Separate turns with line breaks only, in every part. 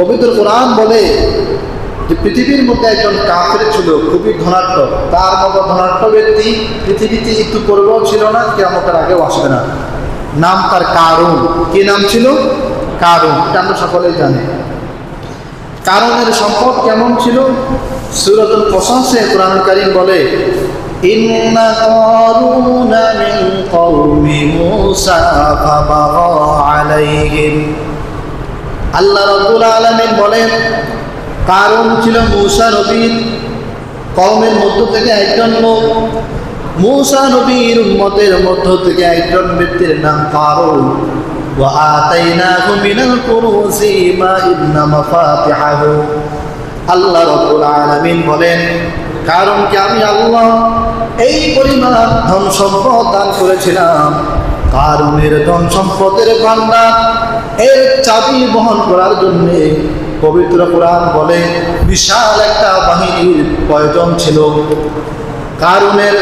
পবিত্র কোরআন বলে যে পৃথিবীর মধ্যে একজন কাফের ছিল, খুবই ধনাঢ্য। তার মতো ধনাঢ্য ব্যক্তি পৃথিবীতে একটু পূর্বেও ছিল না, কিয়ামতের আগেও আসবে না। নাম তার কারুন। কি নাম ছিল? কারুন। এটা আমরা সকলেই জানি। কারুনের সম্পদ কেমন ছিল? সূরাতুল কসসে কোরআনুল কারীম বলে, ইন্না কারুনা মিন কওমি মূসা ফাবাগা আলাইহিম। আল্লাহ রাব্বুল আলামিন বলেন, কারুন ছিল মূসা নবীর কওমের মধ্য থেকে একজন লোক। মূসা নবীর উম্মতের মধ্য থেকে একজন ব্যক্তির নাম কারুন। ওয়া আতাইনাহু মিনাল কুরুসি মা ইন্না মাফাতিহাহু। আল্লাহ রাব্বুল আলামিন বলেন, কারুনকে আমি আল্লাহ এই পরিমাণ ধন সম্পদ দান করেছিলাম। কারুনের ধন সম্পদের ভান্ডার এর চাবি বহন করার জন্য পবিত্র কোরআন বলে বিশাল একটা বাহিনীর প্রয়োজন ছিল। কারুনের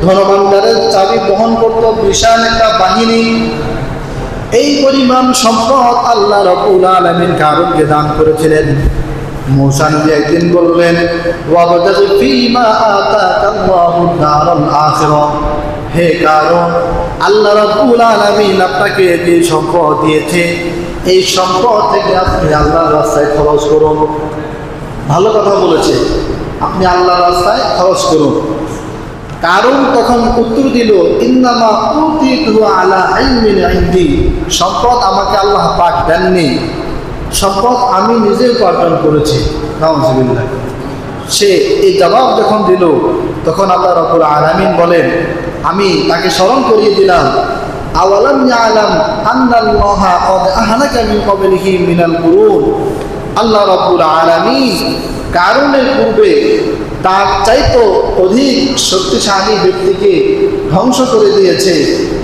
ধনভাণ্ডারের চাবি বহন করত বিশাল একটা বাহিনী। এই পরিমাণ সম্পদ আল্লাহ রাব্বুল আলামিন কারুনকে দান করেছিলেন। মূসা নবী একদিন বললেন, ওয়াবতাগি ফীমা আতাকাল্লাহু দারাল আখিরাহ। হে কারুন, আল্লাহ রাব্বুল আলামিন আপনাকে যে সম্পদ দিয়েছে, এই সম্পদ থেকে আপনি আল্লাহর রাস্তায় খরচ করুন। ভালো কথা বলেছে, আপনি আল্লাহর রাস্তায় খরচ করুন। কারুন তখন উত্তর দিল, ইন্নামা উতিতুহু আলা ইলমিন ইনদি। সম্পদ আমাকে আল্লাহ পাক দেননি, সম্পদ আমি নিজে উপার্জন করেছি। নাউযুবিল্লাহ। সে এই জবাব যখন দিল, তখন আল্লাহ রাব্বুল আলামিন বলেন, আমি তাকে স্মরণ করিয়ে দিলাম, আওয়ালাম ইয়ালাম আন্নাল্লাহা ক্বাদ আহলাকা মিন ক্বাবলিহি মিনাল কুরুন। আল্লাহ রাব্বুল আলামিন কারুনের পূর্বে তার চাইতে অধিক শক্তিশালী ব্যক্তিকে ধ্বংস করে দিয়েছে।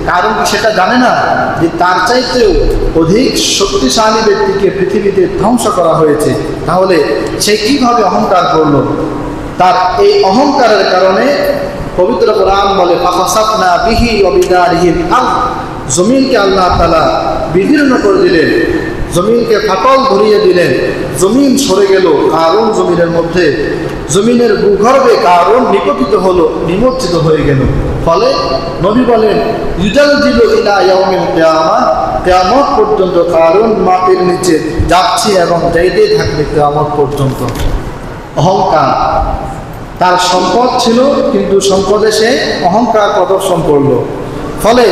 কারণ সেটা জানে না যে তার চাইতেও অধিক শক্তিশালী ব্যক্তিকে পৃথিবীতে ধ্বংস করা হয়েছে। তাহলে সে কিভাবে অহংকার করলো? তার এই অহংকারের কারণে পবিত্র কোরআন বলে, ফাখাসাফনা বিহি ওয়া বিদারিহিল আরদ। জমিনকে আল্লাহ তাআলা বিদীর্ণ করে দিলেন, জমিনকে ফাটল ধরিয়ে দিলেন। জমিন সরে গেল কারুন জমিনের মধ্যে। জমিনের ভূগর্ভে কারুন নিপতিত হলো, নিমজ্জিত হয়ে গেল। ফলে নবী বলেন, ইউজালজিলু ইলা ইয়াউমিল কিয়ামা। কিয়ামত পর্যন্ত কারুন মাটির নিচে যাচ্ছে এবং যাইতেই থাকবে কিয়ামত পর্যন্ত। অহংকার। তার সম্পদ ছিল, কিন্তু সম্পদে সে অহংকার প্রদর্শন করলো। ফলে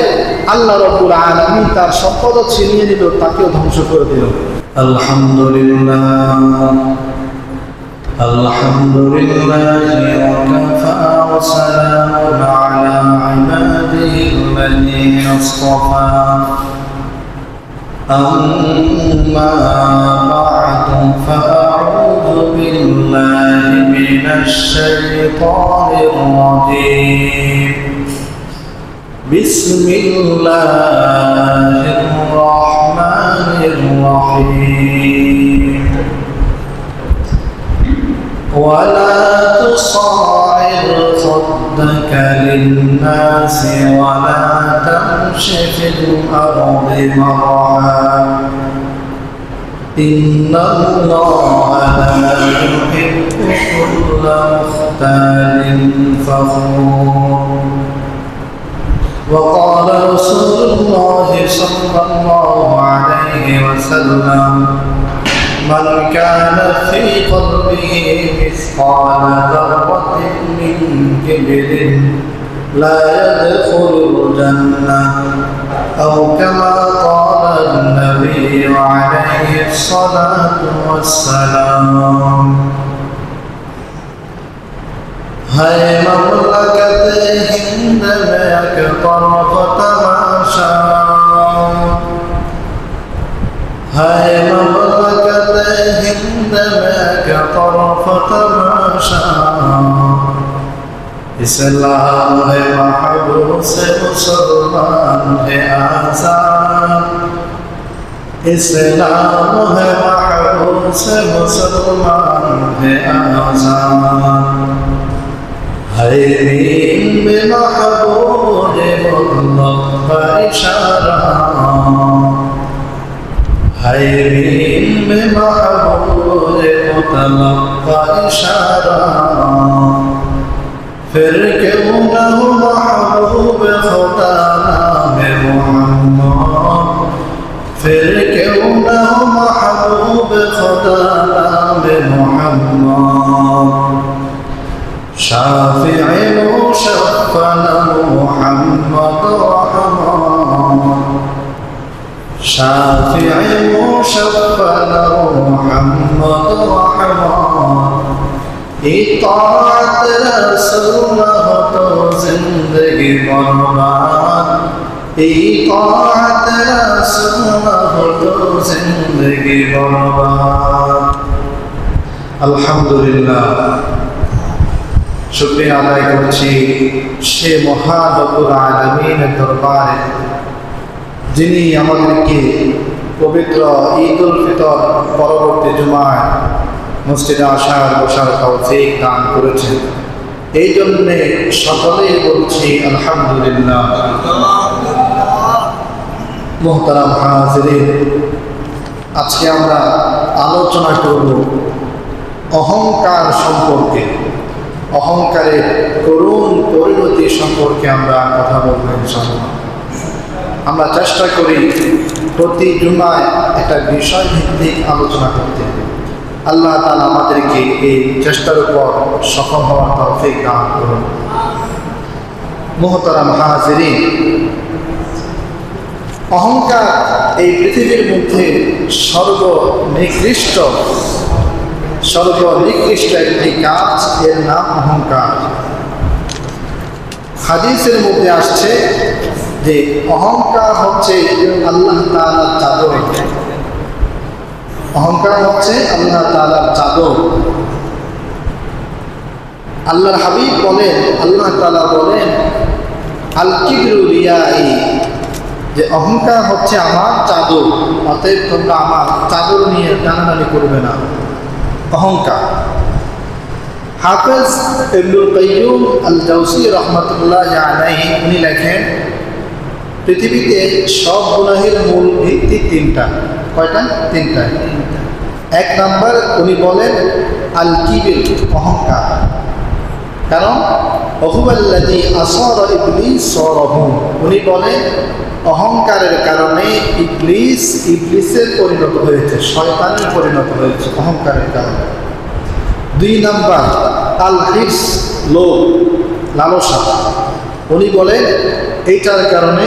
আল্লাহ রাব্বুল আলামিন তার সম্পদও ছিনিয়ে নিল, তাকেও ধ্বংস করে দিল।
আলহামদুলিল্লাহ আলহামদুলিল্লাহি ওয়া কাফা ওয়া সালামুন আলা ইবাদিহিল্লাযীনা ইসতাফা। আম্মা বা'দু ফাআউযু বিল্লাহি মিনাশ শাইতানির রাজীম। বিসমিল্লাহির রহমানির রহিম। ওয়ালা তুসাইর খাদ্দাকা লিন-নাসি ওয়ালা তামশি ফিল আরদি মারহা। ইন্নাল্লাহা লা ইউহিব্বু কুল্লা মুখতালিন ফখুর। وقال رسول الله صلى الله عليه وسلم، من كان في قلبه مثقال ذرة من كبر لا يدخل الجنة، أو كما قال النبي عليه الصلاة والسلام। है ममलकत हिंद में एक तरफ तमाशा, है ममलकत हिंद में एक तरफ तमाशा। इस्लाम है महबूस मुसलमान है आजाद। इस्लाम है महबूस मुसलमान है आजाद। हरीम में महबूब मुल्क का इशारा। हरीम में महबूब तलक्का इशारा फिर क्यों न हो महबूब खुदा नाम मोहम्मद फिर क्यों न हो महबूब खुदा नाम मोहम्मद शाफि'i मुशफ़्फ़अ मुहम्मद रहमान शाफि'i मुशफ़्फ़अ मुहम्मद रहमान इताअत रसूल हो तो जिंदगी बर्बाद इताअत रसूल हो तो जिंदगी बर्बाद अल्हम्दुलिल्लाह शुक्रिया अदा करছি সে মহান রব্বুল আলামিনের দরবারে যিনি আমাদেরকে পবিত্র ঈদ উল ফিতর পরবর্তী জুমায় মসজিদে আসার বসার তৌফিক দান করেছেন এই জন্য সকলেই বলছি আলহামদুলিল্লাহ মুহতারাম হাজিরিন আজকে আমরা আলোচনা করব অহংকার সম্পর্কে অহংকারের করুণ পরিণতি সম্পর্কে আমরা কথা বলবো ইনশাআল্লাহ আমরা চেষ্টা করি প্রতি জুমায় একটা বিষয় ভিত্তিক আলোচনা করতে আল্লাহ তাআলা আমাদেরকে এই চেষ্টার উপর সফল হওয়ার তৌফিক দান করুন মুহতারাম হাজিরিন অহংকার এই পৃথিবীর মধ্যে সর্বনিকৃষ্ট একটি কাজ এর নাম অহংকার হাদিসের মধ্যে আসছে যে অহংকার হচ্ছে আল্লাহ তাআলার চাদর অহংকার হচ্ছে আল্লাহ তাআলার চাদর আল্লাহর হাবিব বলেন আল্লাহ তাআলা বলেন আল কিবরু রিয়াই যে অহংকার হচ্ছে আমার চাদর অতএব তোমরা আমার চাদর নিয়ে টানাটানি করবে না অহংকার হাফেজ ইবনুল কাইয়্যুম আল জাওজি রাহমাতুল্লাহ আলাইহি উনি লেখেন পৃথিবীতে সব গুনাহের মূল ভিত্তি তিনটা কয়টা তিনটা এক নাম্বার উনি বলেন আল কিবির অহংকার কারণ ওহুয়াল্লাযী আসারা ইবলিস সরাহু উনি বলেন অহংকারের কারণে ইবলিসের পরিণত হয়েছে শয়তানের পরিণত হয়েছে অহংকারের কারণে দুই নাম্বার আল হিরস লোভ লালসা উনি বলেন এইটার কারণে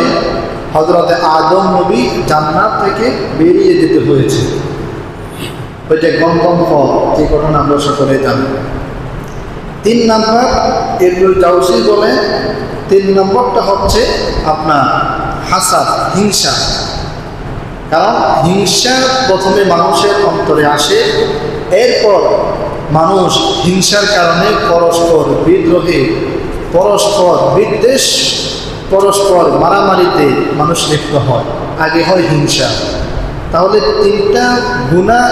হযরতে আদম নবী জান্নাত থেকে বেরিয়ে যেতে হয়েছে ওই যে গমগম ফল যে ঘটনা আমরা সকলে জানি তিন নাম্বার ইবনুল জাওজি বলেন তিন নম্বরটা হচ্ছে আপনার হাসাদ হিংসা কারণ হিংসা প্রথমে মানুষের অন্তরে আসে এরপর মানুষ হিংসার কারণে পরস্পর বিদ্রোহে পরস্পর বিদ্বেষ পরস্পর মারামারিতে মানুষ লিপ্ত হয় আগে হয় হিংসা তাহলে তিনটা গুনাহ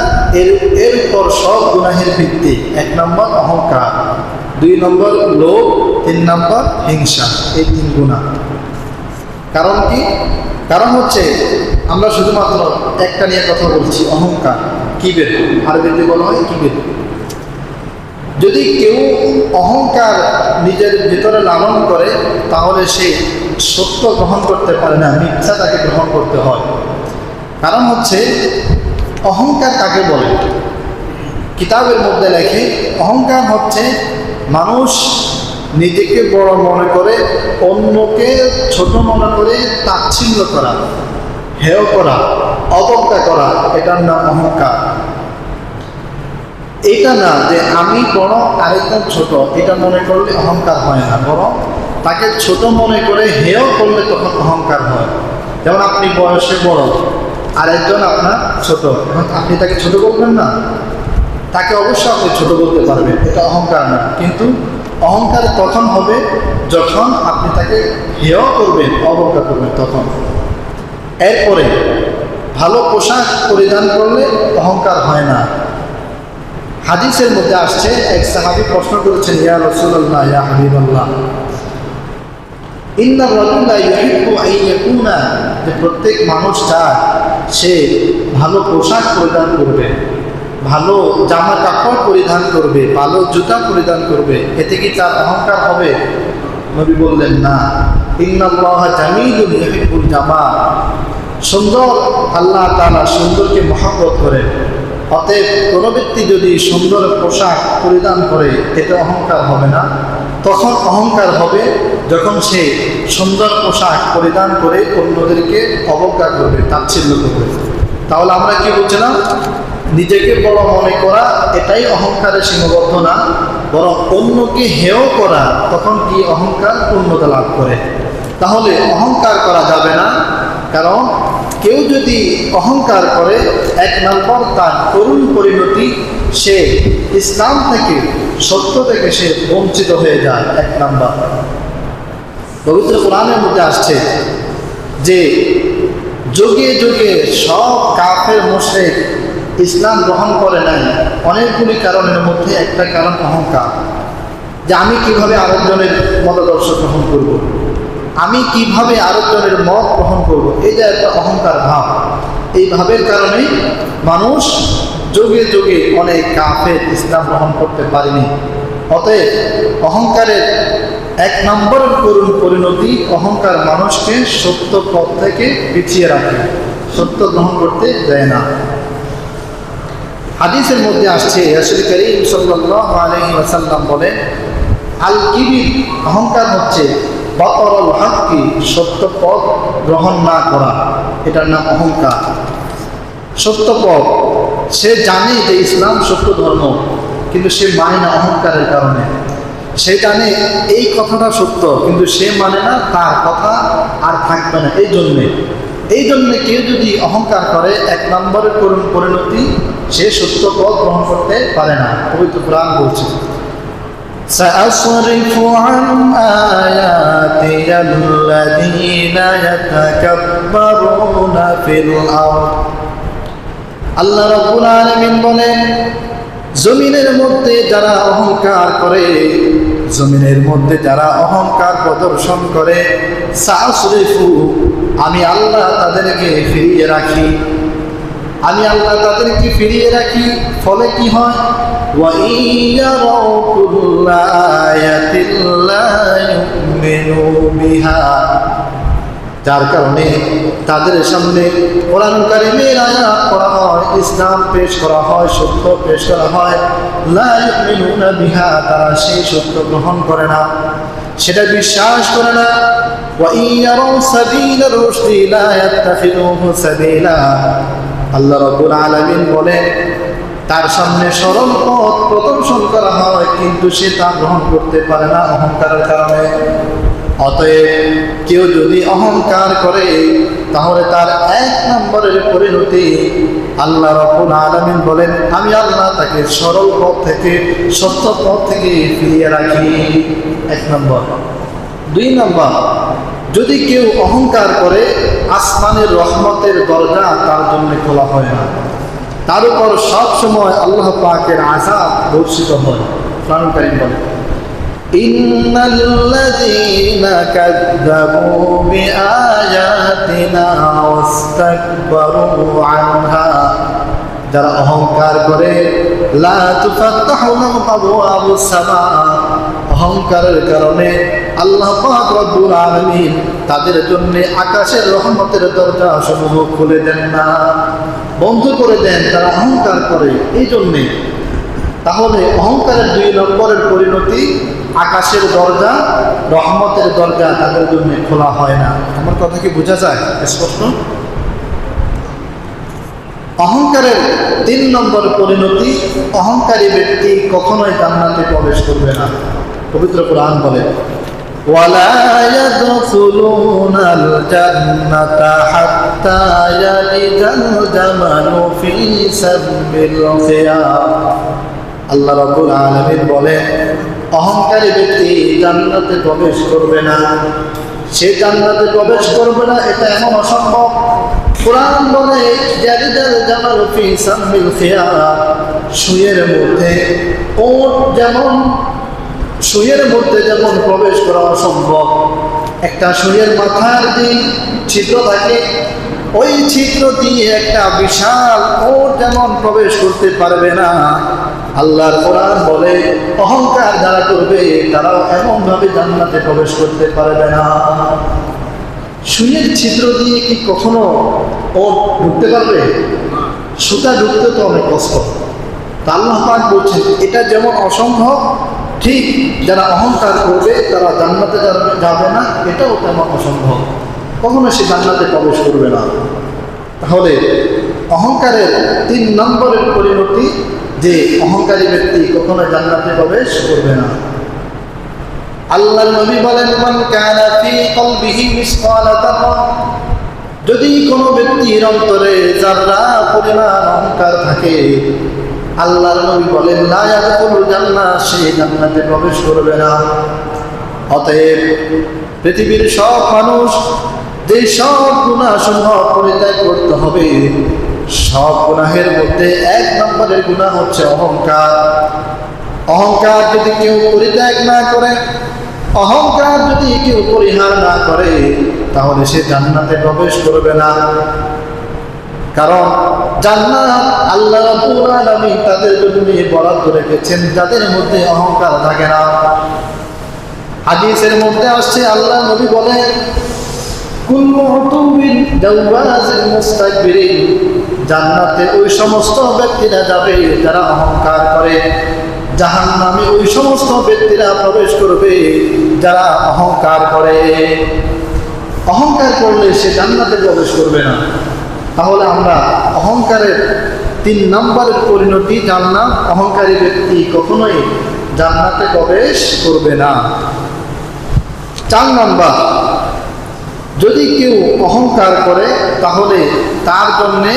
এরপর সব গুনাহের ভিত্তি এক নম্বর অহংকার দুই নম্বর লোভ তিন নম্বর হিংসা এই তিন গুনাহ কারণ কি কারণ হচ্ছে আমরা শুধুমাত্র একটা নিয়ে কথা বলছি অহংকার কিবির আরবিতে বলা হয় কিবির যদি কেউ অহংকার নিজের ভিতরে লালন করে তাহলে সে সত্য গ্রহণ করতে পারে না মিথ্যা তাকে গ্রহণ করতে হয় কারণ হচ্ছে অহংকার কাকে বলে কিতাবের মধ্যে লেখে অহংকার হচ্ছে মানুষ নিজেকে বড় মনে করে অন্যকে ছোট মনে করে তাচ্ছিল্য করা হেয় করা অবজ্ঞা করা এটার নাম অহংকার এটা না যে আমি বড় আরেকজন ছোট এটা মনে করলে অহংকার হয় না বরং তাকে ছোট মনে করে হেয় করলে তখন অহংকার হয় যেমন আপনি বয়সে বড় আরেকজন আপনার ছোট এখন আপনি তাকে ছোট বলবেন না তাকে অবশ্যই আপনি ছোট বলতে পারবেন এটা অহংকার না কিন্তু অহংকার তখন হবে যখন আপনি তাকে হেয় করবেন অবজ্ঞা করবেন তখন এরপরে ভালো পোশাক পরিধান করলে অহংকার হয় না হাদিসের মধ্যে আসছে এক সাহাবী প্রশ্ন করেছেন ইয়া রাসূলুল্লাহ ইয়া হাবিবাল্লাহ ইন্না রাজুলা ইউহিব্বু আন ইয়াকুনা যে প্রত্যেক মানুষ চায় সে ভালো পোশাক পরিধান করবে
ভালো জামা কাপড় পরিধান করবে, ভালো জুতা পরিধান করবে, এতে কি তার অহংকার হবে? নবী বললেন না। ইন্নাল্লাহা জামিলুন ইউহিব্বুল জামাল। সুন্দর, আল্লাহ তাআলা সুন্দরকে মহব্বত করেন। অতএব কোনো ব্যক্তি যদি সুন্দর পোশাক পরিধান করে, এতে অহংকার হবে না। তখন অহংকার হবে যখন সে সুন্দর পোশাক পরিধান করে অন্যদেরকে অবজ্ঞা করবে, তাচ্ছিল্য করবে। তাহলে আমরা কি বলছিলাম? নিজেকে বড় মনে করা এটাই অহংকারের সীমাবদ্ধ না, বরং অন্যকে হেয় করা, তখন কি অহংকার পূর্ণতা লাভ করে। তাহলে অহংকার করা যাবে না, কারণ কেউ যদি অহংকার করে, এক নম্বর তার করুণ পরিণতি, সে ইসলাম থেকে, সত্য থেকে সে বঞ্চিত হয়ে যায়। এক নম্বর, পবিত্র কোরআনের মধ্যে আসছে যে যুগে যুগে সব কাফের মুশরিক ইসলাম গ্রহণ করে নাই অনেকগুলি কারণের মধ্যে একটা কারণ অহংকার। যে আমি কিভাবে আরেকজনের মতাদর্শ গ্রহণ করব, আমি কিভাবে আরেকজনের মত গ্রহণ করব, এই যে একটা অহংকার ভাব, এই ভাবের কারণে মানুষ যুগে যুগে অনেক কাফের ইসলাম গ্রহণ করতে পারেনি। অতএব অহংকারের এক নম্বরের করুণ পরিণতি, অহংকার মানুষকে সত্য পথ থেকে পিছিয়ে রাখে, সত্য গ্রহণ করতে দেয় না। হাদিসের মধ্যে আসছে, রাসূল করিম সাল্লাল্লাহু আলাইহি ওয়াসাল্লাম বলেন, আল কিবির, অহংকার হচ্ছে বাতরুল হক্কি, সত্য পথ গ্রহণ না করা, এটার নাম অহংকার। সত্য পথ, সে জানে যে ইসলাম সত্য ধর্ম, কিন্তু সে মানে না অহংকারের কারণে। সে জানে এই কথাটা সত্য, কিন্তু সে মানে না, তার কথা আর থাকবে না। এই জন্যে কেউ যদি অহংকার করে, এক নম্বরের করুণ পরিণতি, সে সত্য পথ গ্রহণ করতে পারে না। পবিত্র কোরআন বলছে, سأصرف عن آياتي الذين يتكبرون في الأرض। আল্লাহ রাব্বুল আলামিন বলেন, জমিনের মধ্যে যারা অহংকার করে, জমিনের মধ্যে যারা অহংকার প্রদর্শন করে, সাসরিফু, আমি আল্লাহ তাদেরকে ফিরিয়ে রাখি, আমি আল্লাহ তাদেরকে ফিরিয়ে রাখি। ফলে কি হয়? ওয়া ইয়ারাউ কুল্লা আয়াতিন লা ইউমিনু বিহা, যার কারণে তাদের সামনে কোরআন কারীমের আয়াত পড়া হয়, ইসলাম পেশ করা হয়, সত্য পেশ করা হয়, লা ইউমিনুনা বিহা, তারা সেই সত্য গ্রহণ করে না, সেটা বিশ্বাস করে না। ওয়া ইয়ারাউ সাবিলার রুশদি লা ইয়াত্তাখিযুহু সাবিলা, আল্লাহ রাব্বুল আলামিন বলেন, তার সামনে সরল পথ প্রদর্শন করা হয়, কিন্তু সে তা গ্রহণ করতে পারে না অহংকারের কারণে। অতএব কেউ যদি অহংকার করে, তাহলে তার এক নম্বরের পরিণতি, আল্লাহ রাব্বুল আলামিন বলেন, আমি আল্লাহ তাকে সরল পথ থেকে, সত্য পথ থেকে ফিরিয়ে রাখি। এক নম্বর। দুই নম্বর, যদি কেউ অহংকার করে, আসমানের রহমতের দরজা তার জন্য খোলা হয় না, তার উপর সব সময় আল্লাহ পাকের আযাব বর্ষিত হয়। কোরআন কারীম বলে, ইন্নাল্লাযীনা কাযযাবু বিআয়াতিনা ওয়াস্তাকবারু আনহা, যারা অহংকার করে, লা তুফাত্তাহু লাহুম আবওয়াবুস সামা, অহংকারের কারণে আল্লাহ পাক রব্বুল আলামিন তাদের জন্য আকাশের রহমতের দরজা সমূহ খুলে দেন না, বন্ধ করে দেন। তারা অহংকার করে এই জন্যে। তাহলে অহংকারের দুই নম্বরের পরিণতি, আকাশের দরজা, রহমতের দরজা তাদের জন্য খোলা হয় না। আমার কথা কি বোঝা যায় স্পষ্ট? অহংকারের তিন নম্বর পরিণতি, অহংকারী ব্যক্তি কখনোই জান্নাতে প্রবেশ করবে না। পবিত্র কোরআন বলে, ওয়ালা ইয়াদখুলুনাল জান্নাতা হাত্তা ইয়ালিজাল জামালু ফি সাবিল খিয়াম। আল্লাহ রাব্বুল আলামিন বলে, অহংকারী ব্যক্তি জান্নাতে প্রবেশ করবে না। সে জান্নাতে প্রবেশ করবে না, এটা এমন অসম্ভব। কোরআন বলে, ইয়ালিজাল জামালু ফি সাবিল খিয়াম, সুয়ের মধ্যে ওট যেমন, সুইয়ের মধ্যে যেমন প্রবেশ করা অসম্ভব, একটা সুইয়ের মাথার যে ছিদ্র থাকে, ওই ছিদ্র দিয়ে একটা বিশাল ওর যেমন প্রবেশ করতে পারবে না, আল্লাহর কোরআন বলে অহংকার যারা করবে তারাও এমনভাবে জান্নাতে প্রবেশ করতে পারবে না। সুইয়ের ছিদ্র দিয়ে কি কখনো ও ঢুকতে পারবে? সুতা ঢুকতে তো অনেক কষ্ট। তা আল্লাহ পাক বলছেন এটা যেমন অসম্ভব, ঠিক যারা অহংকার করবে তারা জান্নাতে যাবে না, এটাও তেমন অসম্ভব, কখনো সে জান্নাতে প্রবেশ করবে না। তাহলে অহংকারের 3 নম্বরের পরিণতি যে অহংকারী ব্যক্তি কখনো জান্নাতে প্রবেশ করবে না। আল্লাহর নবী বলেন মান কানা ফি কলবিহি মিসকালা যাররা, যদি কোনো ব্যক্তির অন্তরে যারা পরিমাণ অহংকার থাকে, আল্লাহর নবী বলেন লা ইয়াদখুলুল জান্নাহ, সে জান্নাতে প্রবেশ করবে না। অতএব পৃথিবীর সব মানুষ যে সব গুনাহ সমূহ পরিত্যাগ করতে হবে, সব গুনাহের মধ্যে 1 নম্বরের গুনাহ হচ্ছে অহংকার। অহংকার যদি কেউ পরিত্যাগ না করে, অহংকার যদি কেউ পরিহার না করে, তাহলে সে জান্নাতে প্রবেশ করবে না। কারণ জান্নাত আল্লাহ রাব্বুল আলামিন তাদের জন্য বরাদ্দ রেখেছেন যাদের মধ্যে অহংকার থাকে না। হাদিসের মধ্যে আসছে আল্লাহ নবী বলেন কুল্লু উতুবিন জাওয়াজিল মুস্তাকবিরিন, জান্নাতে ওই সমস্ত ব্যক্তিরা যাবে যারা অহংকার করে, জাহান্নামে ওই সমস্ত ব্যক্তিরা প্রবেশ করবে যারা অহংকার করে। অহংকার করলে সে জান্নাতে প্রবেশ করবে না। তাহলে আমরা অহংকারের 3 নম্বরের পরিণতি জানলাম, অহংকারী ব্যক্তি কখনোই জান্নাতে প্রবেশ করবে না। 4 নম্বর, যদি কেউ অহংকার করে তাহলে তার জন্যে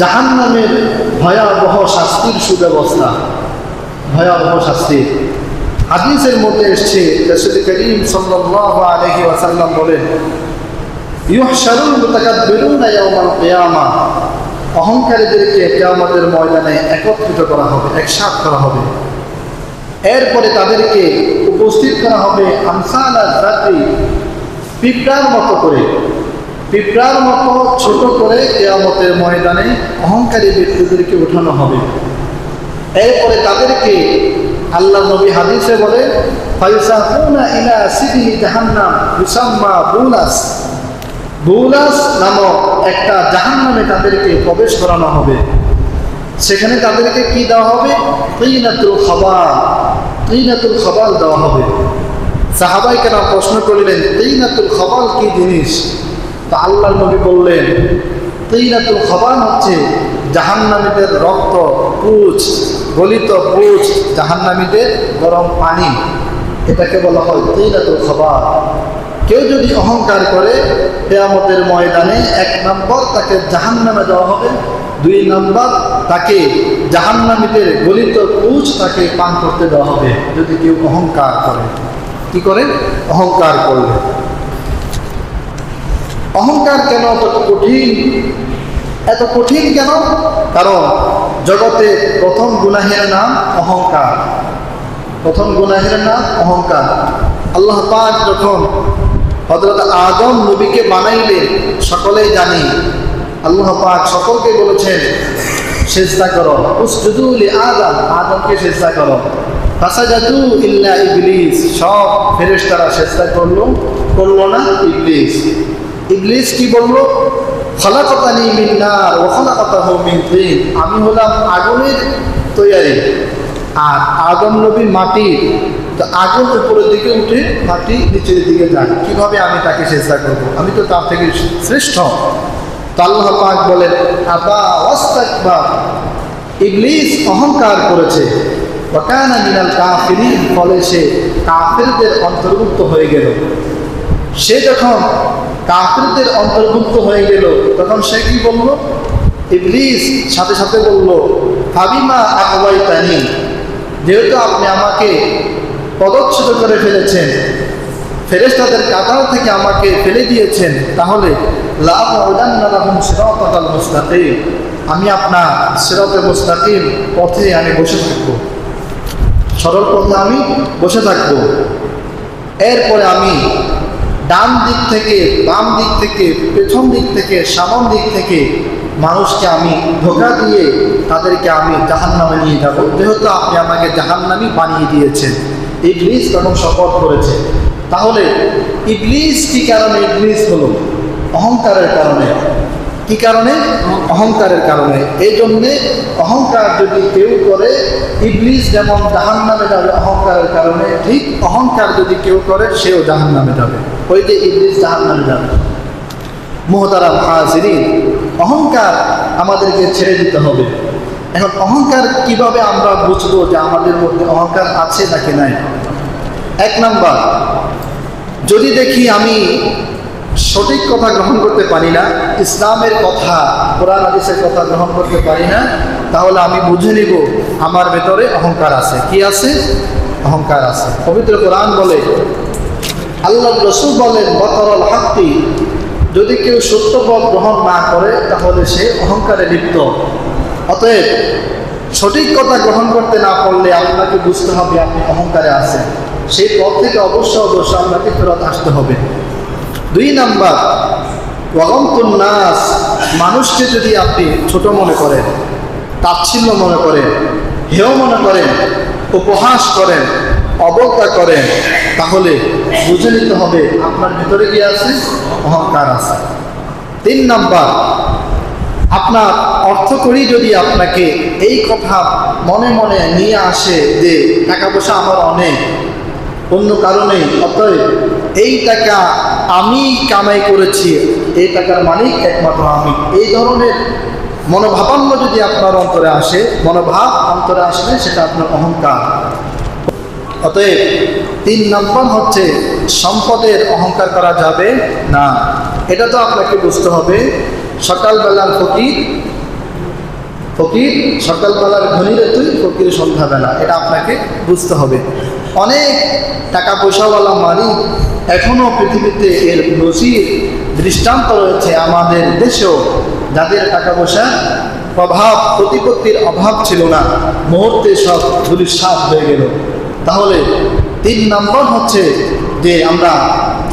জাহান্নামের ভয়াবহ শাস্তির সুব্যবস্থা, ভয়াবহ শাস্তি। হাদিসের মধ্যে এসছে রাসূল করিম সাল্লাল্লাহু আলাইহি ওয়াসাল্লাম বলেন ইউহশারুল মুতাকাব্বিরুনা ইয়াওমাল কিয়ামা, অহংকারীদেরকে কিয়ামতের ময়দানে একত্রিত করা হবে, একসাথ করা হবে। এরপরে তাদেরকে উপস্থিত করা হবে আমসালাল যাতি, পিঁপড়ার মতো করে, পিঁপড়ার মতো ছোট করে কিয়ামতের ময়দানে অহংকারী ব্যক্তিদেরকে উঠানো হবে। এরপরে তাদেরকে আল্লাহ নবী হাদিসে বলেন ফায়ুসাকুনা ইলা সিদহি জাহান্নাম ইউসাম্মা বুলাস, বুলাস নামক একটা জাহান্নামে তাদেরকে প্রবেশ করানো হবে। সেখানে তাদেরকে কি দেওয়া হবে? তিনাতুল খাবাল, তিনাতুল খাবাল দেওয়া হবে। সাহাবাই কেরাম প্রশ্ন করলেন তিনাতুল খাবাল কি জিনিস? তা আল্লাহ নবী বললেন তিনাতুল খাবাল হচ্ছে জাহান্নামীদের রক্ত, পুঁজ, গলিত পুঁজ, জাহান্নামীদের গরম পানি, এটাকে বলা হয় তিনাতুল খাবাল। কেউ যদি অহংকার করে কিয়ামতের ময়দানে 1 নম্বর তাকে জাহান্নামে দেওয়া হবে, 2 নম্বর তাকে জাহান্নামীদের গলিত পুঁজ তাকে পান করতে দেওয়া হবে। যদি কেউ অহংকার করে, কি করে? অহংকার করলে। অহংকার কেন এত কঠিন? এত কঠিন কেন? কারণ জগতে প্রথম গুনাহের নাম অহংকার, প্রথম গুনাহের নাম অহংকার। আল্লাহ পাক যখন হযরত আদম নবীকে বানাইলেন, সকলেই জানি আল্লাহ পাক সকলকে বলেছেন সিজদা করো, উসজুদু লি আদম, আদমকে সিজদা করো। ফাসাজাদু ইল্লা ইবলিস, সব ফেরেশতারা সিজদা করলো না, ইবলিস। ইবলিস কি বলল? খালাকাতানি মিন নার ওয়া খালাকাতাহু মিন তিন, আমি হলাম আগুনের তৈরি আর আদম নবী মাটি, তো আগুন উপরের দিকে উঠে মাটি নিচের দিকে যায়, কিভাবে আমি তাকে সিজদা করব? আমি তো তার থেকে শ্রেষ্ঠ। তো আল্লাহ পাক বলেন আবা ওয়াস্তাকবার, ইবলিস অহংকার করেছে, ওয়া কানা মিনাল কাফিরিন, ফলে সে কাফিরদের অন্তর্ভুক্ত হয়ে গেল। সে যখন কাফিরদের অন্তর্ভুক্ত হয়ে গেল তখন সে কি বলল? ইবলিস সাথে সাথে বলল ফাবিমা আগওয়াইতানি, যেহেতু আপনি আমাকে পদচ্যুত করে ফেলেছেন, ফেরেশতাদের কাতার থেকে আমাকে ফেলে দিয়েছেন, তাহলে লাআকুদান্না লাহুম সিরাতাল মুস্তাকিম, আমি আপনার সিরাতুল মুস্তাকিম পথে আমি বসে থাকব, সরল পথে আমি বসে থাকব। এরপরে আমি ডান দিক থেকে, বাম দিক থেকে, পেছন দিক থেকে, সামন দিক থেকে মানুষকে আমি ধোঁকা দিয়ে তাদেরকে আমি জাহান্নামে নিয়ে যাব, যেহেতু আপনি আমাকে জাহান্নামী বানিয়ে দিয়েছেন। ইবলিস তখন শপথ করেছে। তাহলে ইবলিস কি কারণে ইবলিস হলো? অহংকারের কারণে। কি কারণে? অহংকারের কারণে। এই জন্যে অহংকার যদি কেউ করে, ইবলিস যেমন জাহান্নামে যাবে অহংকারের কারণে, ঠিক অহংকার যদি কেউ করে সেও জাহান্নামে যাবে। ওই যে ইবলিস জাহান্নামে যাবে। মুহতারাম হাজিরিন, অহংকার আমাদেরকে ছেড়ে দিতে হবে। এখন অহংকার কিভাবে আমরা বুঝবো যে আমাদের মধ্যে অহংকার আছে নাকি নাই? এক নাম্বার, যদি দেখি আমি সঠিক কথা গ্রহণ করতে পারি না, ইসলামের কথা, কোরআন হাদিসের কথা গ্রহণ করতে পারি না, তাহলে আমি বুঝে নিব আমার ভেতরে অহংকার আছে। কি আছে? অহংকার আছে। পবিত্র কোরআন বলে, আল্লাহ রাসূল বলেন, বতরল হাক্কি, যদি কেউ সত্য পথ গ্রহণ না করে তাহলে সে অহংকারে লিপ্ত। অতএব সঠিক কথা গ্রহণ করতে না পারলে আপনাকে বুঝতে হবে আপনি অহংকারে আছেন। সেই পথ থেকে অবশ্যই আপনাকে ফেরত আসতে হবে। দুই নাম্বার, ওয়াগমতুন নাস, মানুষকে যদি আপনি ছোট মনে করেন, তাচ্ছিল্য মনে করেন, হেয় মনে করেন, উপহাস করেন, অবজ্ঞা করেন, তাহলে বুঝে নিতে হবে আপনার ভিতরে কি আছে? অহংকার আছে। তিন নাম্বার, আপনার অর্থ করি যদি আপনাকে এই কথা মনে মনে নিয়ে আসে যে টাকা পয়সা আমার অনেক, অন্য কারণে, অতএব এই টাকা আমি কামাই করেছি, এই টাকার মালিক একমাত্র আমি, এই ধরনের মনোভাবান্য যদি আপনার অন্তরে আসে, মনোভাব অন্তরে আসলে সেটা আপনার অহংকার। অতএব তিন নম্বর হচ্ছে সম্পদের অহংকার করা যাবে না। এটা তো আপনাকে বুঝতে হবে। সকালবেলার ফকির, ফকির সকালবেলার ধনীরে তুই, ফকির সন্ধ্যাবেলা, এটা আপনাকে বুঝতে হবে। অনেক টাকা পয়সাওয়ালা মালিক এখনও পৃথিবীতে, এর নজির দৃষ্টান্ত রয়েছে আমাদের দেশেও, যাদের টাকা পয়সা প্রভাব প্রতিপত্তির অভাব ছিল না, মুহূর্তে সব ধূলিসাৎ হয়ে গেল। তাহলে তিন নম্বর হচ্ছে যে আমরা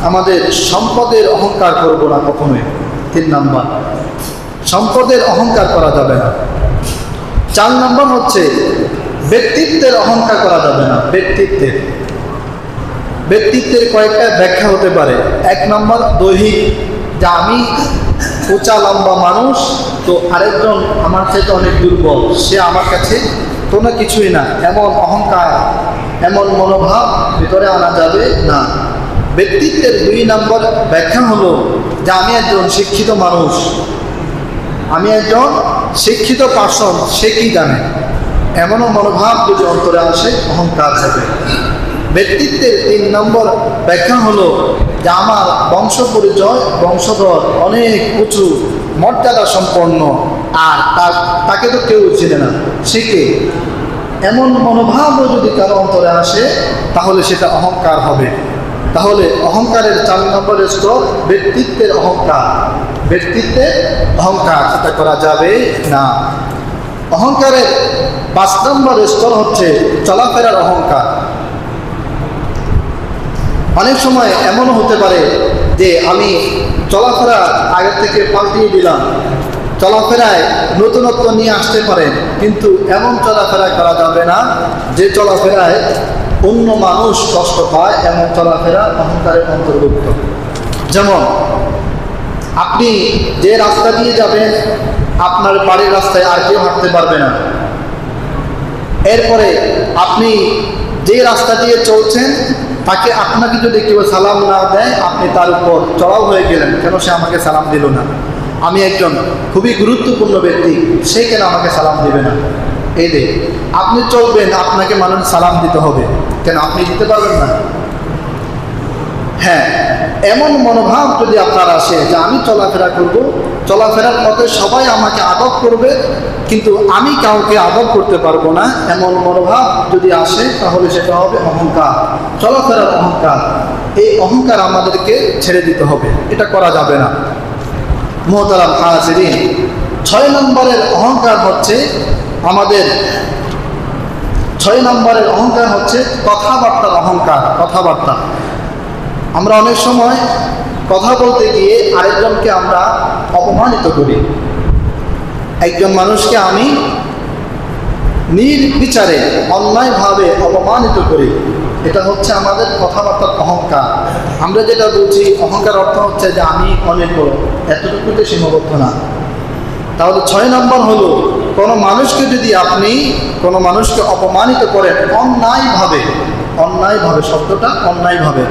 আমাদের সম্পদের অহংকার করব না কখনোই। তিন নম্বর, সম্পদের অহংকার করা যাবে না। চার নম্বর হচ্ছে ব্যক্তিত্বের অহংকার করা যাবে না। ব্যক্তিত্বের কয়েকটা ব্যাখ্যা হতে পারে। এক নম্বর, দৈহিক, যে আমি উঁচা লম্বা মানুষ, তো আরেকজন আমার চাইতে অনেক দুর্বল, সে আমার কাছে কোনো কিছুই না, এমন অহংকার, এমন মনোভাব ভিতরে আনা যাবে না। ব্যক্তিত্বের দুই নম্বর ব্যাখ্যা হলো যে আমি একজন শিক্ষিত মানুষ, আমি একজন শিক্ষিত পার্সন, সে কি জানে, এমনও মনোভাব যদি অন্তরে আসে, অহংকার হবে। ব্যক্তিত্বের তিন নম্বর ব্যাখ্যা হলো যে আমার বংশ পরিচয়, বংশধর অনেক উঁচু মর্যাদা সম্পন্ন, আর তাকে তো কেউ চিনে না, সে কে, এমন মনোভাবও যদি কারো অন্তরে আসে তাহলে সেটা অহংকার হবে। তাহলে অহংকারের 4 নম্বরের স্তর ব্যক্তিত্বের অহংকার। ব্যক্তিত্বের অহংকার সেটা করা যাবে না। অহংকারের 5 নম্বরের স্তর হচ্ছে চলাফেরার অহংকার। অনেক সময় এমনও হতে পারে যে আমি চলাফেরা আগের থেকে পাল্টিয়ে দিলাম, চলাফেরায় নতুনত্ব নিয়ে আসতে পারেন, কিন্তু এমন চলাফেরা করা যাবে না যে চলাফেরায় অন্য মানুষ কষ্ট পায়, এমন চলাফেরা অহংকারের অন্তর্ভুক্ত। যেমন আপনি যে রাস্তা দিয়ে যাবেন, আপনার বাড়ির রাস্তায় আর কেউ হাঁটতে পারবে না। এরপরে আপনি যে রাস্তা দিয়ে চলছেন, তাকে আপনাকে যদি কেউ সালাম না দেয়, আপনি তার উপর চড়াও হয়ে গেলেন, কেন সে আমাকে সালাম দিল না, আমি একজন খুবই গুরুত্বপূর্ণ ব্যক্তি, সে কেন আমাকে সালাম দিবে না। এই যে আপনি চলবেন, আপনাকে মানুষ সালাম দিতে হবে, কেন আপনি দিতে পারবেন না? হ্যাঁ, এমন মনোভাব যদি আপনার আসে যে আমি চলাফেরা করব, চলাফেরার পথে সবাই আমাকে আদব করবে, কিন্তু আমি কাউকে আদব করতে পারবো না, এমন মনোভাব যদি আসে তাহলে সেটা হবে অহংকার, চলাফেরার অহংকার। এই অহংকার আমাদেরকে ছেড়ে দিতে হবে, এটা করা যাবে না। মুহতারাম হাজিরিন, 6 নম্বরের অহংকার হচ্ছে আমাদের 6 নম্বরের অহংকার হচ্ছে কথাবার্তার অহংকার। কথাবার্তা, আমরা অনেক সময় কথা বলতে গিয়ে আরেকজনকে আমরা অপমানিত করি। একজন মানুষকে আমি নির্বিচারে অন্যায়ভাবে অপমানিত করি, এটা হচ্ছে আমাদের কথাবার্তার অহংকার। আমরা যেটা বলছি অহংকার অর্থ হচ্ছে যে আমি অনেক বড়, এতটুকুতে সীমাবদ্ধ না। তাহলে 6 নম্বর হলো, কোনো মানুষকে যদি আপনি কোনো মানুষকে অপমানিত করেন অন্যায়ভাবে, অন্যায়ভাবে শব্দটা অন্যায়ভাবে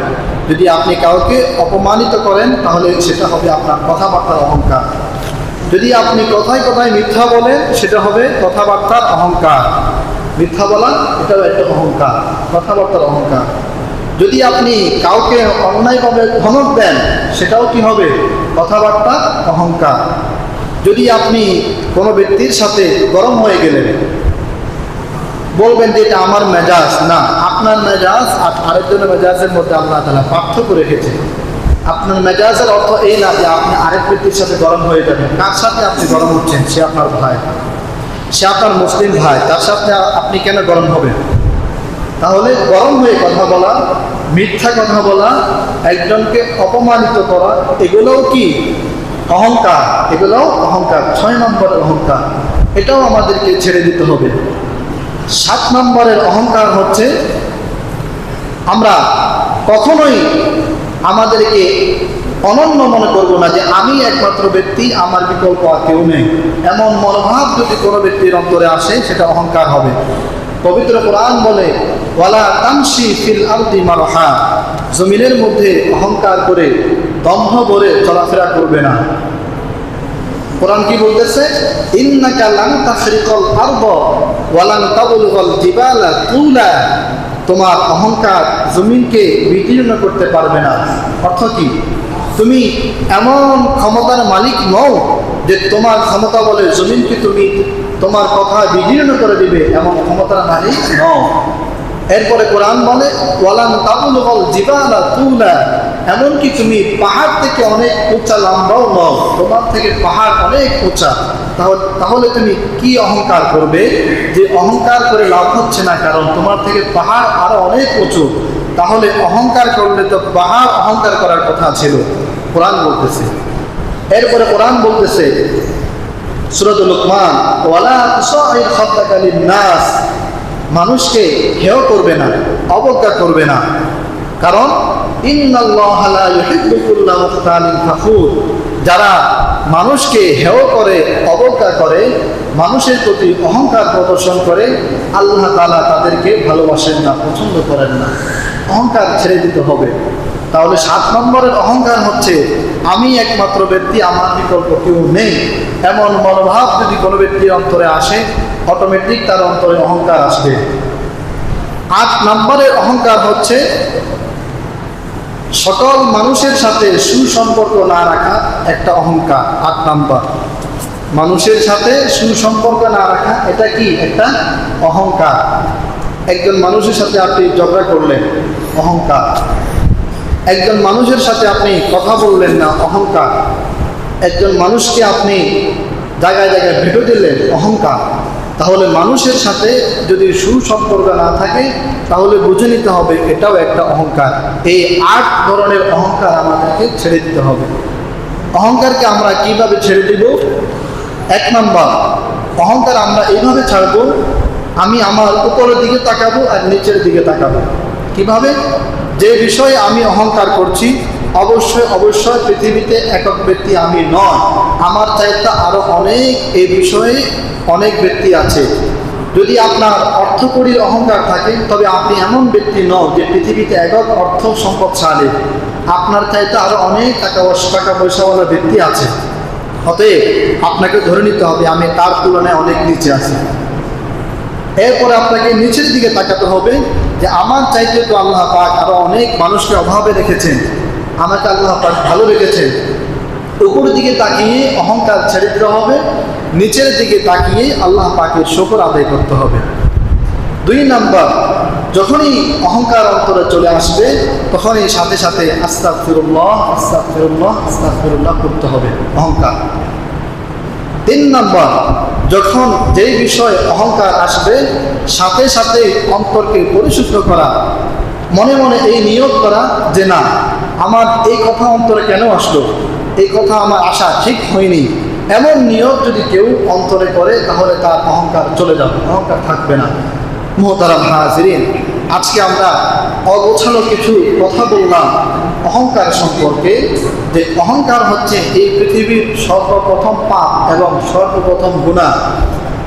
যদি আপনি কাউকে অপমানিত করেন তাহলে সেটা হবে আপনার কথাবার্তার অহংকার। যদি আপনি কথায় কথায় মিথ্যা বলেন সেটা হবে কথাবার্তার অহংকার। মিথ্যা বলা এটাও একটা অহংকার, কথাবার্তার অহংকার। যদি আপনি কাউকে অন্যায়ভাবে ধমক দেন সেটাও কি হবে? কথাবার্তার অহংকার। যদি আপনি কোনো ব্যক্তির সাথে গরম হয়ে গেলেন, বলবেন যে এটা আমার মেজাজ না, আপনার মেজাজ আর আরেকজনের মেজাজের মধ্যে আল্লাহ তাআলা পার্থক্য রেখেছে। আপনার মেজাজের অর্থ এই না যে আপনি আরেক ব্যক্তির সাথে গরম হয়ে যাবেন। কার সাথে আপনি গরম হচ্ছেন? সে আপনার ভাই, সে আপনার মুসলিম ভাই, তার সাথে আপনি কেন গরম হবেন? তাহলে গরম হয়ে কথা বলা, মিথ্যা কথা বলা, একজনকে অপমানিত করা, এগুলোও কি অহংকার? এগুলোও অহংকার। 6 নম্বরের অহংকার, এটাও আমাদেরকে ছেড়ে দিতে হবে। 7 নম্বরের অহংকার হচ্ছে আমরা কখনোই আমাদেরকে অনন্য মনে করব না যে আমি একমাত্র ব্যক্তি, আমার বিকল্প আর কেউ নেই। এমন মনোভাব যদি কোনো ব্যক্তির অন্তরে আসে সেটা অহংকার হবে। পবিত্র কোরআন বলে ওয়ালা তামশি ফিল আরদি মারহা, জমিনের মধ্যে অহংকার করে দম্ভ ভরে চলাফেরা করবে না। কোরআন কি বলতেছে? ইন্নাকা লান তাখরিকাল আরদ ওয়া লান তাবলুগাল জিবালা তুলা, তোমার অহংকার জমিনকে বিদীর্ণ করতে পারবে না। অর্থ কি? তুমি এমন ক্ষমতার মালিক নও যে তোমার ক্ষমতা বলে জমিনকে তুমি তোমার কথা বিদীর্ণ করে দিবে, এমন ক্ষমতার মালিক নও। এরপরে কোরআন বলে ওয়ালান তাবলুগাল জিবালা তুলা, এমনকি তুমি পাহাড় থেকে অনেক উঁচা লম্বাও নও, তোমার থেকে পাহাড় অনেক উঁচা। তাহলে তুমি কি অহংকার করবে? যে অহংকার করে লাভ হচ্ছে না, কারণ তোমার থেকে পাহাড় আরো অনেক উঁচু। তাহলে অহংকার করলে তো পাহাড় অহংকার করার কথা ছিল, কোরআন বলতেছে। এরপরে কোরআন বলতেছে সূরাতুল লুকমান ওয়ালা তুসাইর খাদ্দাকা লিন-নাস, মানুষকে হেয় করবে না, অবজ্ঞা করবে না, কারণ ইন্নাল্লাহা লা ইউহিব্বু কুল্লা মুখতালিন ফাখুর, যারা মানুষকে হেয় করে, অবজ্ঞা করে, মানুষের প্রতি অহংকার প্রদর্শন করে, আল্লাহ তাআলা তাদেরকে ভালোবাসেন না, পছন্দ করেন না। অহংকার ছেড়ে দিতে হবে। তাহলে 7 নম্বরের অহংকার হচ্ছে আমি একমাত্র ব্যক্তি, আমার বিকল্প কেউ নেই। এমন মনোভাব যদি কোনো ব্যক্তির অন্তরে আসে, অটোমেটিক তার অন্তরে অহংকার আসবে। 8 নম্বরের অহংকার হচ্ছে সকল মানুষের সাথে সুসম্পর্ক না রাখা, একটা অহংকার। 8 নম্বর, মানুষের সাথে সুসম্পর্ক না রাখা, এটা কি? একটা অহংকার। একজন মানুষের সাথে আপনি ঝগড়া করলেন, অহংকার। একজন মানুষের সাথে আপনি কথা বললেন না, অহংকার। একজন মানুষকে আপনি জায়গায় জায়গায় ভেটো দিলেন, অহংকার। তাহলে মানুষের সাথে যদি সুসম্পর্ক না থাকে তাহলে বুঝে নিতে হবে এটাও একটা অহংকার। এই 8 ধরনের অহংকার আমাদেরকে ছেড়ে দিতে হবে। অহংকারকে আমরা কিভাবে ছেড়ে দিব? 1 নম্বর, অহংকার আমরা এইভাবে ছাড়বো, আমি আমার উপরের দিকে তাকাবো আর নিচের দিকে তাকাবো। কিভাবে? যে বিষয়ে আমি অহংকার করছি অবশ্যই পৃথিবীতে একক ব্যক্তি আমি নয়, আমার চাইতে আরো অনেক এই বিষয়ে অনেক ব্যক্তি আছে। যদি আপনার অর্থকড়ির অহংকার থাকে তবে আপনি এমন ব্যক্তি নন যে পৃথিবীতে একক অর্থ সম্পদশালী, আপনার চাইতে আরো অনেক টাকা পয়সাওয়ালা ব্যক্তি আছে। অতএব আপনাকে ধরে নিতে হবে আমি তার তুলনায় অনেক নিচে আছি। এরপরে আপনাকে নিচের দিকে তাকাতে হবে যে আমার চাইতে তো আল্লাহ পাক আরো অনেক মানুষকে অভাবে রেখেছেন, আমাকে আল্লাহ পাক ভালো রেখেছেন। উপরের দিকে তাকিয়ে অহংকার ছেড়ে দিতে হবে, নিচের দিকে তাকিয়ে আল্লাহ পাকের শুকর আদায় করতে হবে। 2 নম্বর, যখনই অহংকার অন্তরে চলে আসবে তখনই সাথে সাথে আস্তাগফিরুল্লাহ আস্তাগফিরুল্লাহ আস্তাগফিরুল্লাহ করতে হবে, অহংকার। 3 নম্বর, যখন যেই বিষয় অহংকার আসবে সাথে সাথে অন্তরকে পরিশুদ্ধ করা, মনে মনে এই নিয়ত করা যে না আমার এই কথা অন্তরে কেন আসলো, এই কথা আমার আশা ঠিক হয়নি, এমন নিয়ত যদি কেউ অন্তরে করে তাহলে তার অহংকার চলে যাবে, অহংকার থাকবে না। মুহতারাম হাজিরিন, আজকে আমরা অগোছালো কিছু কথা বললাম অহংকার সম্পর্কে, যে অহংকার হচ্ছে এই পৃথিবীর সর্বপ্রথম পাপ এবং সর্বপ্রথম গুনাহ।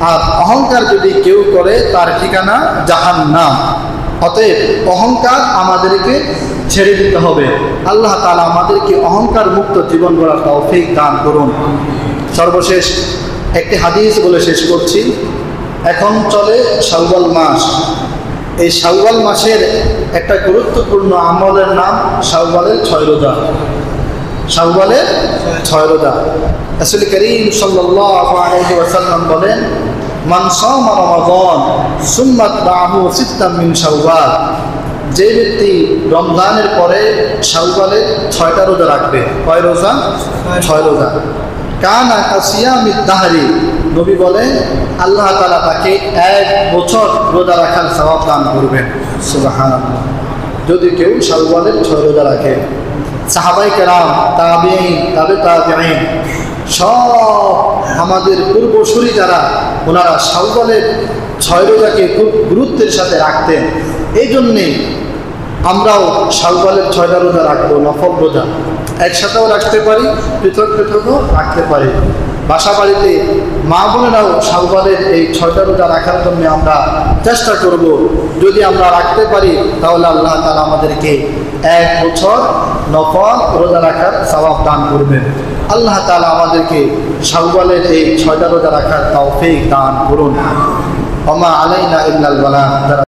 আর অহংকার যদি কেউ করে তার ঠিকানা জাহান্নাম। অতএব অহংকার আমাদেরকে ছেড়ে দিতে হবে। আল্লাহ তাআলা আমাদেরকে অহংকার মুক্ত জীবন গড়ার তৌফিক দান করুন। সর্বশেষ একটি হাদিস বলে শেষ করছি। এখন চলে শাওয়াল মাস। এই শাওয়াল মাসের একটা গুরুত্বপূর্ণ আমলের নাম শাওয়ালের 6 রোজা। শাওয়ালের 6 রোজা। রাসূল করিম সাল্লাল্লাহু আলাইহি ওয়াসাল্লাম বলেন, মান সামা রমাদান সুম্মা তা'আহু সিত্তাম মিন শাওয়াল, যে ব্যক্তি রমজানের পরে শাওয়ালের 6টা রোজা রাখবে। কয় রোজা? 6 রোজা। কানা কাসিয়ামিদ দাহরি, নবী বলেন আল্লাহ তাআলা তাকে 1 বছর রোজা রাখার সওয়াব দান করবেন। সুবহানাল্লাহ। যদি কেউ শাওয়ালের 6 রোজা রাখে। সাহাবায়ে কেরাম, তাবিঈন, তাবিঈন সব আমাদের পূর্বসূরি যারা, ওনারা শাওয়ালের 6 রোজাকে খুব গুরুত্বের সাথে রাখতেন। এই জন্যে আমরাও শাওয়ালের 6টা রোজা রাখবো, নফল রোজা। একসাথেও রাখতে পারি, পৃথক পৃথকও রাখতে পারি। বাসা বাড়িতে মা বোনেরাও শাওয়ালের এই 6টা রোজা রাখার জন্য আমরা চেষ্টা করব। যদি আমরা রাখতে পারি তাহলে আল্লাহ তাআলা আমাদেরকে 1 বছর নফল রোজা রাখার সওয়াব দান করবেন। আল্লাহ তাআলা আমাদেরকে শাওয়ালের এই 6টা রোজা রাখার তৌফিক দান করুন। ওমা আলাইনা ইল্লাল বালাগ।